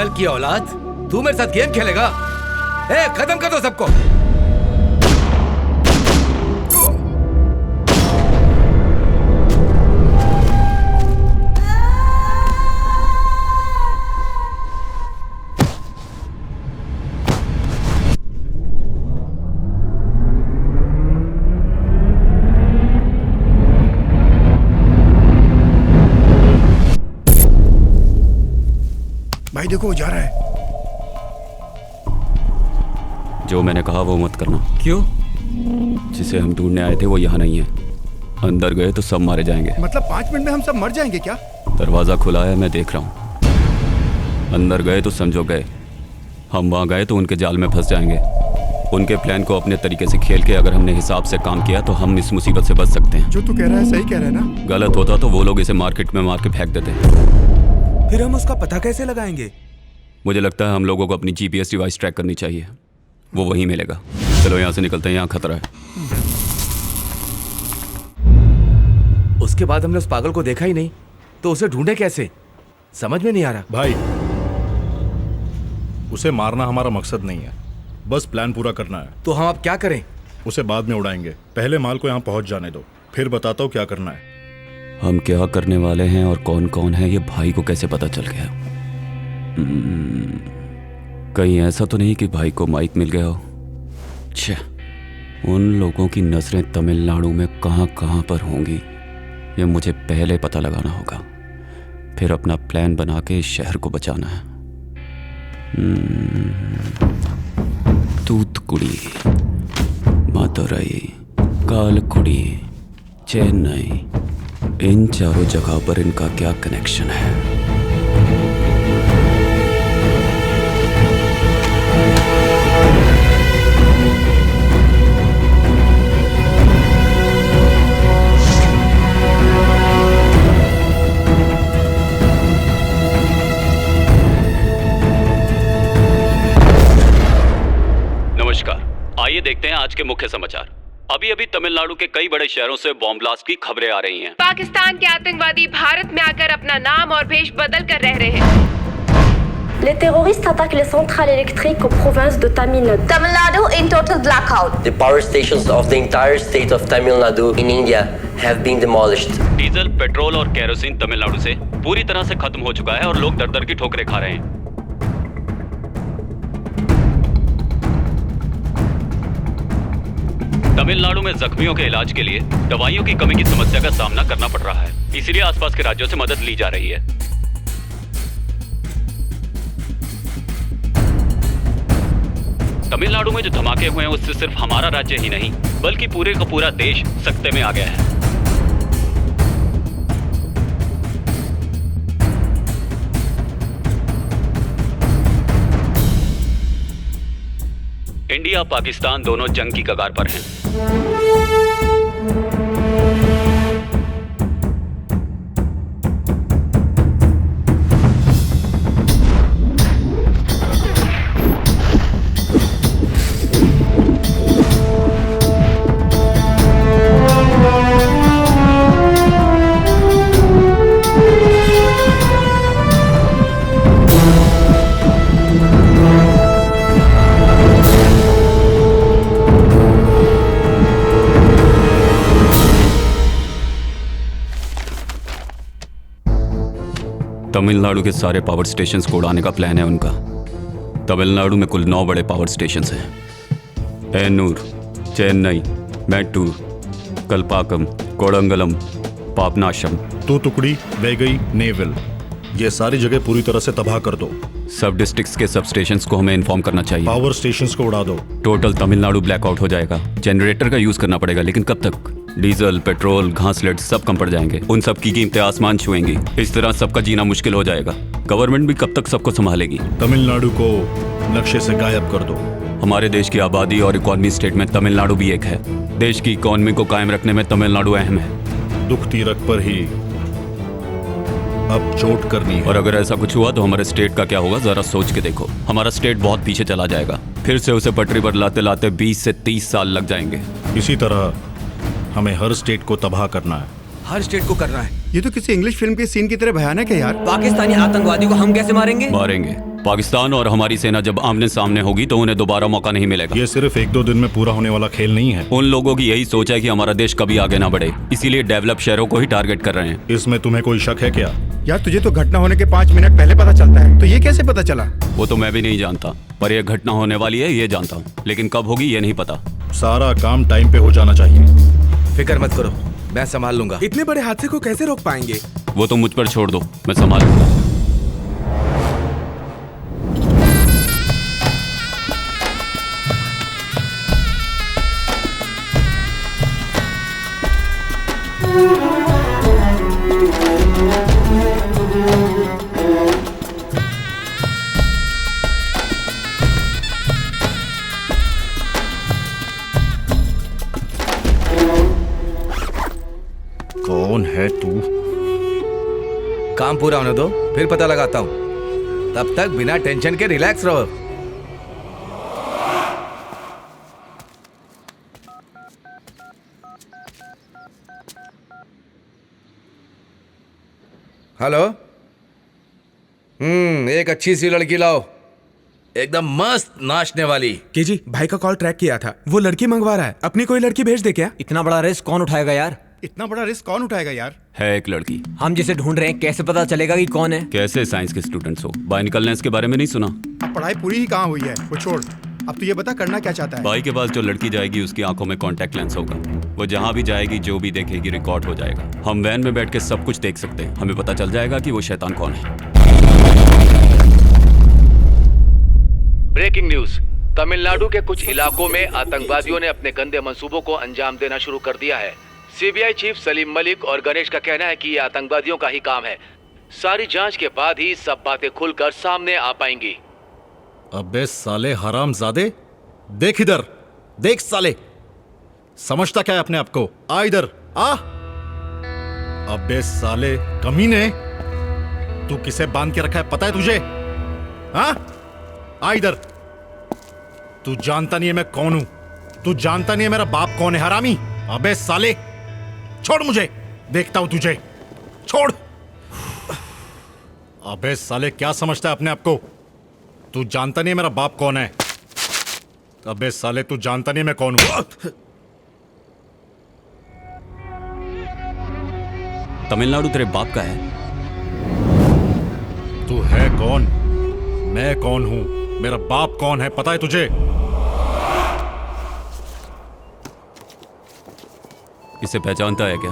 पागल की औलाद, तू मेरे साथ गेम खेलेगा? ए, खत्म कर दो सबको। भाई देखो वो जा रहा है। जो मैंने कहा वो मत करना। क्यों? जिसे हम ढूंढने आए थे वो यहाँ नहीं है। अंदर गए तो सब मारे जाएंगे। मतलब 5 मिनट में हम सब मर जाएंगे क्या? दरवाजा खुला है, मैं देख रहा हूँ। अंदर गए तो समझो गए। हम वहाँ गए तो उनके जाल में फंस जाएंगे। उनके प्लान को अपने तरीके से खेल के अगर हमने हिसाब से काम किया तो हम इस मुसीबत से बच सकते हैं। जो तू कह रहा है सही कह रहा है ना? गलत होता तो वो लोग इसे मार्केट में मार के फेंक देते। फिर हम उसका पता कैसे लगाएंगे? मुझे लगता है हम लोगों को अपनी जीपीएस डिवाइस ट्रैक करनी चाहिए। वो वहीं मिलेगा। चलो यहाँ से निकलते हैं, यहाँ खतरा है। उसके बाद हमने उस पागल को देखा ही नहीं, तो उसे ढूंढे कैसे? समझ में नहीं आ रहा। भाई उसे मारना हमारा मकसद नहीं है, बस प्लान पूरा करना है। तो हम अब क्या करें? उसे बाद में उड़ाएंगे, पहले माल को यहाँ पहुँच जाने दो, फिर बताता हूँ क्या करना है। हम क्या करने वाले हैं और कौन कौन है ये भाई को कैसे पता चल गया? कहीं ऐसा तो नहीं कि भाई को माइक मिल गया हो? छे, उन लोगों की नजरें तमिलनाडु में कहाँ कहाँ पर होंगी ये मुझे पहले पता लगाना होगा, फिर अपना प्लान बना के इस शहर को बचाना है। तूतुकुड़ी, मदुरई, कालकुड़ी, चेन्नई, इन चारों जगह पर इनका क्या कनेक्शन है? नमस्कार, आइए देखते हैं आज के मुख्य समाचार। अभी अभी तमिलनाडु के कई बड़े शहरों से बॉम्ब ब्लास्ट की खबरें आ रही हैं। पाकिस्तान के आतंकवादी भारत में आकर अपना नाम और भेष बदल कर रह रहे हैं। Les terroristes attaquent les centrales électriques aux provinces de Tamil Nadu. Tamil Nadu in total blackout. The power stations of the entire state of Tamil Nadu in India have been demolished. Diesel, petrol और kerosene Tamil Nadu से पूरी तरह से खत्म हो चुका है और लोग दर दर की ठोकरें खा रहे हैं। तमिलनाडु में जख्मियों के इलाज के लिए दवाइयों की कमी की समस्या का सामना करना पड़ रहा है, इसलिए आसपास के राज्यों से मदद ली जा रही है। तमिलनाडु में जो धमाके हुए हैं उससे सिर्फ हमारा राज्य ही नहीं बल्कि पूरे का पूरा देश सकते में आ गया है। इंडिया पाकिस्तान दोनों जंग की कगार पर हैं। तमिलनाडु के सारे पावर स्टेशंस को उड़ाने का प्लान है उनका। तमिलनाडु में कुल 9 बड़े पावर स्टेशंस हैं। एन्नूर, चेन्नई, मैट्टूर, कल्पाकम, कोडंगलम, पापनाशम, तूतुकुड़ी, वेगई, नेवल, ये सारी जगह पूरी तरह से तबाह कर दो। सब डिस्ट्रिक्ट्स के सब स्टेशंस को हमें इन्फॉर्म करना चाहिए। पावर स्टेशंस को उड़ा दो। टोटल तमिलनाडु ब्लैकआउट हो जाएगा। जनरेटर का यूज करना पड़ेगा, लेकिन कब तक? डीजल, पेट्रोल, घासलेट सब कम पड़ जाएंगे। उन सब की कीमतें आसमान छुएंगी। इस तरह सबका जीना मुश्किल हो जाएगा। गवर्नमेंट भी कब तक सबको संभालेगी? तमिलनाडु को नक्शे से गायब कर दो। हमारे देश की आबादी और इकोनॉमी स्टेट में तमिलनाडु भी एक है। देश की इकोनॉमी को कायम रखने में तमिलनाडु अहम है। दुखती रख पर ही अब चोट करनी है। और अगर ऐसा कुछ हुआ तो हमारे स्टेट का क्या होगा, जरा सोच के देखो। हमारा स्टेट बहुत पीछे चला जाएगा। फिर से उसे पटरी पर लाते लाते 20 से 30 साल लग जाएंगे। इसी तरह हमें हर स्टेट को तबाह करना है। हर स्टेट को करना है। ये तो किसी इंग्लिश फिल्म के सीन की तरह भयानक है यार। पाकिस्तानी आतंकवादी को हम कैसे मारेंगे? मारेंगे, पाकिस्तान और हमारी सेना जब आमने सामने होगी तो उन्हें दोबारा मौका नहीं मिलेगा। ये सिर्फ 1-2 दिन में पूरा होने वाला खेल नहीं है। उन लोगों की यही सोच है कि हमारा देश कभी आगे ना बढ़े, इसीलिए डेवलप शहरों को ही टारगेट कर रहे हैं। इसमें तुम्हें कोई शक है क्या? यार तुझे तो घटना होने के 5 मिनट पहले पता चलता है, तो ये कैसे पता चला? वो तो मैं भी नहीं जानता, पर यह घटना होने वाली है ये जानता हूँ, लेकिन कब होगी ये नहीं पता। सारा काम टाइम पे हो जाना चाहिए। फिक्र मत करो, मैं संभाल लूंगा। इतने बड़े हादसे को कैसे रोक पाएंगे? वो तो मुझ पर छोड़ दो, मैं संभाल लूंगा। कौन है तू? काम पूरा होने दो, फिर पता लगाता हूँ। तब तक बिना टेंशन के रिलैक्स रहो। हेलो। एक अच्छी सी लड़की लाओ, एकदम मस्त नाचने वाली। के जी, भाई का कॉल ट्रैक किया था, वो लड़की मंगवा रहा है। अपनी कोई लड़की भेज दे क्या? इतना बड़ा रिस्क कौन उठाएगा यार? इतना बड़ा रिस्क कौन उठाएगा यार? है एक लड़की। हम जिसे ढूंढ रहे हैं कैसे पता चलेगा कि कौन है? कैसे साइंस के स्टूडेंट्स हो, बाहर निकलने इसके बारे में नहीं सुना? अब पढ़ाई पूरी ही कहाँ हुई है, वो छोड़। अब तू ये बता करना क्या चाहता है? भाई के पास जो लड़की जाएगी उसकी आंखों में कांटेक्ट लेंस होगा। वो जहां भी जाएगी जो भी देखेगी रिकॉर्ड हो जाएगा। हम वैन में बैठ के सब कुछ देख सकते हैं, हमें पता चल जाएगा कि वो शैतान कौन है। ब्रेकिंग न्यूज, तमिलनाडु के कुछ इलाकों में आतंकवादियों ने अपने गंदे मंसूबों को अंजाम देना शुरू कर दिया है। सीबीआई चीफ सलीम मलिक और गणेश का कहना है कि ये आतंकवादियों का ही काम है। सारी जांच के बाद ही सब बातें खुलकर सामने आ पाएंगी। अबे साले हरामजादे, देख इधर, देख साले, समझता क्या है अपने आप को? आ इधर आ। अबे साले कमीने, तू किसे बांध के रखा है पता है तुझे? हाँ, आ इधर। तू जानता नहीं है मैं कौन हूं, तू जानता नहीं है मेरा बाप कौन है हरामी। अबे साले छोड़ मुझे, देखता हूं तुझे, छोड़। अबे साले क्या समझता है अपने आप को? तू जानता नहीं है मेरा बाप कौन है। अबे साले तू जानता नहीं मैं कौन हूं। तमिलनाडु तेरे बाप का है? तू है कौन? मैं कौन हूं? मेरा बाप कौन है पता है तुझे? इसे पहचानता है क्या?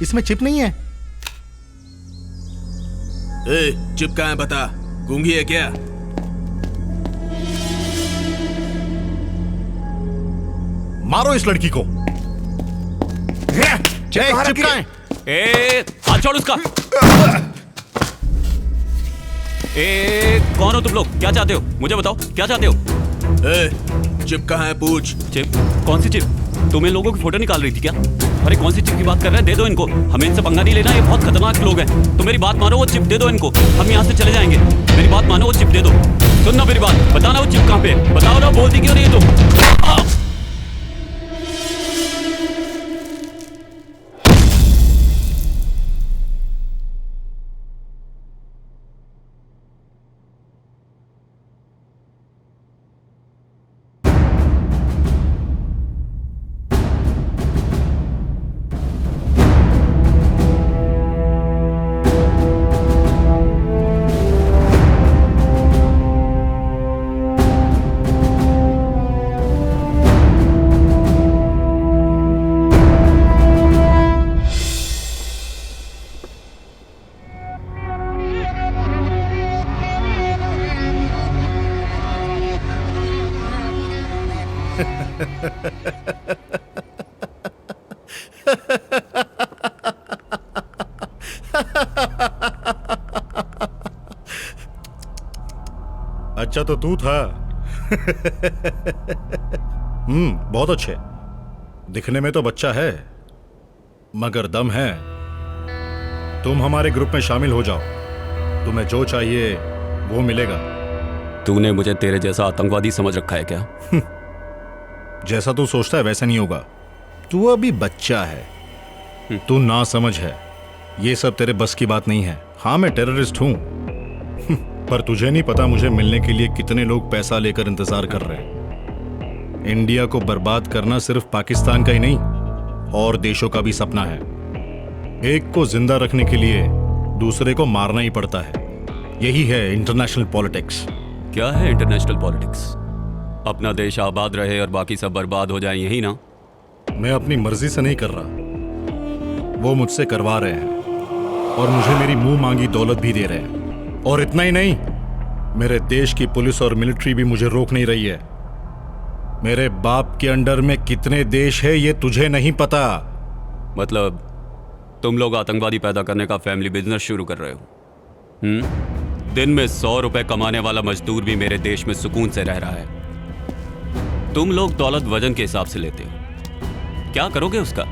इसमें चिप नहीं है। चिप कहाँ है बता? गूंगी है क्या? मारो इस लड़की को। चिप कहाँ है? ए, हाथ छोड़ उसका। कौन हो तुम लोग? क्या चाहते हो? मुझे बताओ, क्या चाहते हो? चिप कहाँ है पूछ। चिप? कौन सी चिप? तुम इन लोगों की फोटो निकाल रही थी क्या? अरे कौन सी चिप की बात कर रहे हैं? दे दो इनको, हमें इनसे पंगा नहीं लेना, ये बहुत खतरनाक लोग हैं। तो मेरी बात मानो, वो चिप दे दो इनको, हम यहाँ से चले जाएंगे। मेरी बात मानो, वो चिप दे दो। सुनना मेरी बात, बताना वो चिप कहाँ पे है, बताओ ना, बोलती क्यों नहीं है तुम? अच्छा तो तू था। बहुत अच्छे। दिखने में तो बच्चा है मगर दम है। तुम हमारे ग्रुप में शामिल हो जाओ, तुम्हें जो चाहिए वो मिलेगा। तूने मुझे तेरे जैसा आतंकवादी समझ रखा है क्या? जैसा तू सोचता है वैसा नहीं होगा। तू अभी बच्चा है, तू ना समझ है। ये सब तेरे बस की बात नहीं है। हाँ मैं टेररिस्ट हूं, पर तुझे नहीं पता मुझे मिलने के लिए कितने लोग पैसा लेकर इंतजार कर रहे हैं। इंडिया को बर्बाद करना सिर्फ पाकिस्तान का ही नहीं और देशों का भी सपना है। एक को जिंदा रखने के लिए दूसरे को मारना ही पड़ता है। यही है इंटरनेशनल पॉलिटिक्स। क्या है इंटरनेशनल पॉलिटिक्स? अपना देश आबाद रहे और बाकी सब बर्बाद हो जाए, यही ना? मैं अपनी मर्जी से नहीं कर रहा, वो मुझसे करवा रहे हैं और मुझे मेरी मुंह मांगी दौलत भी दे रहे हैं। और इतना ही नहीं, मेरे देश की पुलिस और मिलिट्री भी मुझे रोक नहीं रही है। मेरे बाप के अंडर में कितने देश है ये तुझे नहीं पता। मतलब तुम लोग आतंकवादी पैदा करने का फैमिली बिजनेस शुरू कर रहे हो? दिन में 100 रुपए कमाने वाला मजदूर भी मेरे देश में सुकून से रह रहा है। तुम लोग दौलत वजन के हिसाब से लेते हो। क्या करोगे उसका?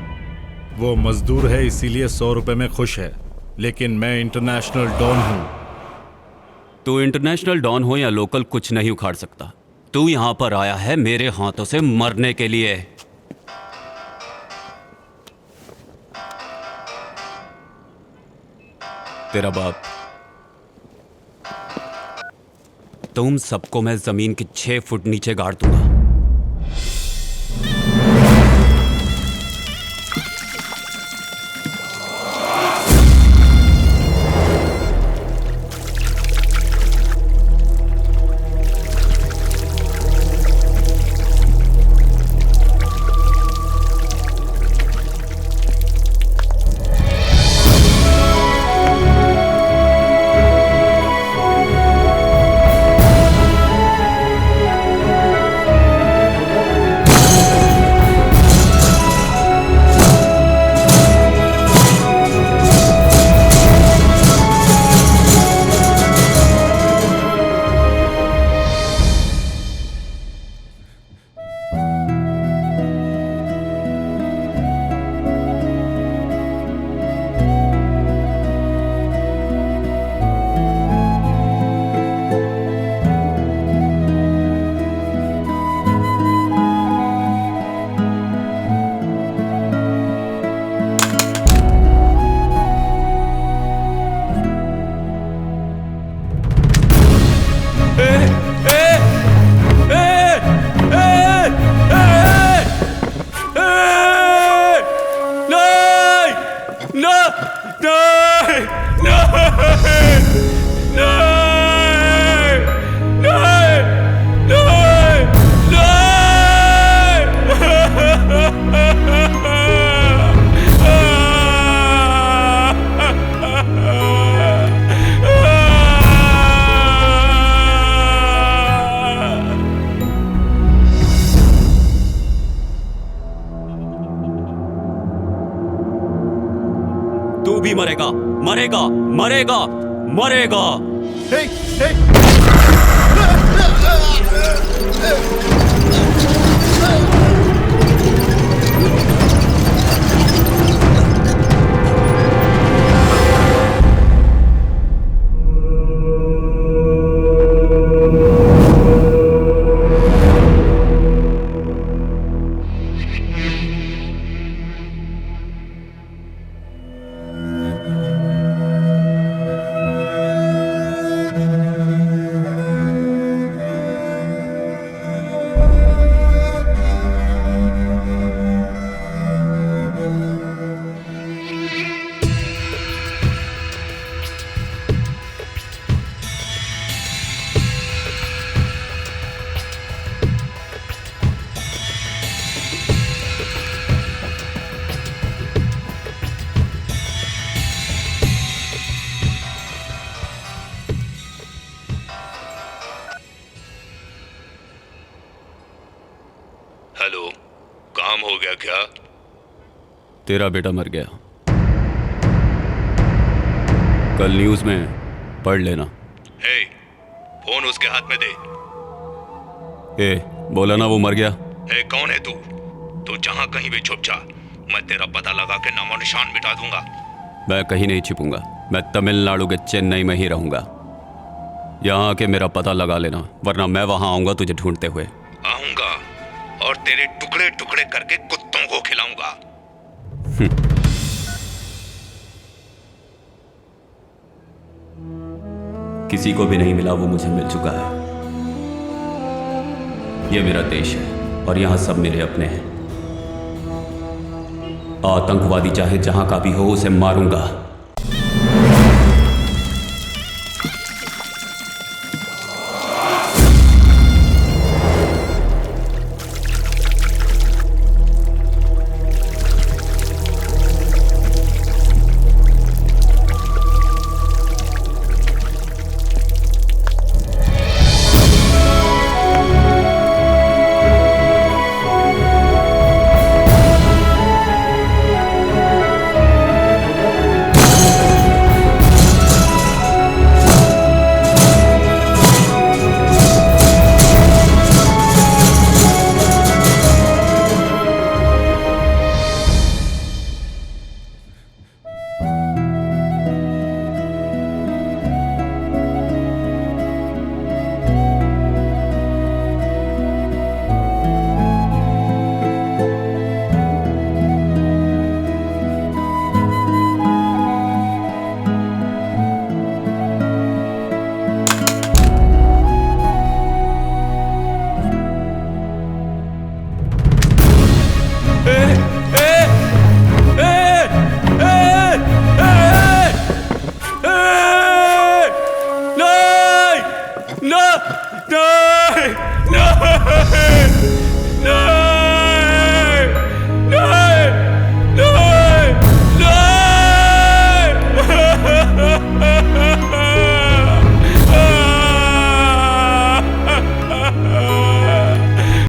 वो मजदूर है इसीलिए 100 रुपए में खुश है, लेकिन मैं इंटरनेशनल डॉन हूं। तू इंटरनेशनल डॉन हो या लोकल, कुछ नहीं उखाड़ सकता। तू यहां पर आया है मेरे हाथों से मरने के लिए। तेरा बाप, तुम सबको मैं जमीन के 6 फुट नीचे गाड़ दूंगा। तू भी मरेगा, मरेगा, मरेगा, मरेगा। हेलो, काम हो गया क्या? तेरा बेटा मर गया। कल न्यूज़ में पढ़ लेना। हे, फोन उसके हाथ में दे। ए, बोला ना वो मर गया। ए, कौन है तू? तू जहाँ कहीं भी छुप जा, मैं तेरा पता लगा के नामो निशान मिटा दूंगा। मैं कहीं नहीं छिपूंगा। मैं तमिलनाडु के चेन्नई में ही रहूंगा। यहाँ आके मेरा पता लगा लेना, वरना मैं वहां आऊंगा तुझे ढूंढते हुए। आऊंगा और तेरे टुकड़े टुकड़े करके कुत्तों को खिलाऊंगा। किसी को भी नहीं मिला वो मुझे मिल चुका है। ये मेरा देश है और यहाँ सब मेरे अपने हैं। आतंकवादी चाहे जहां का भी हो उसे मारूंगा।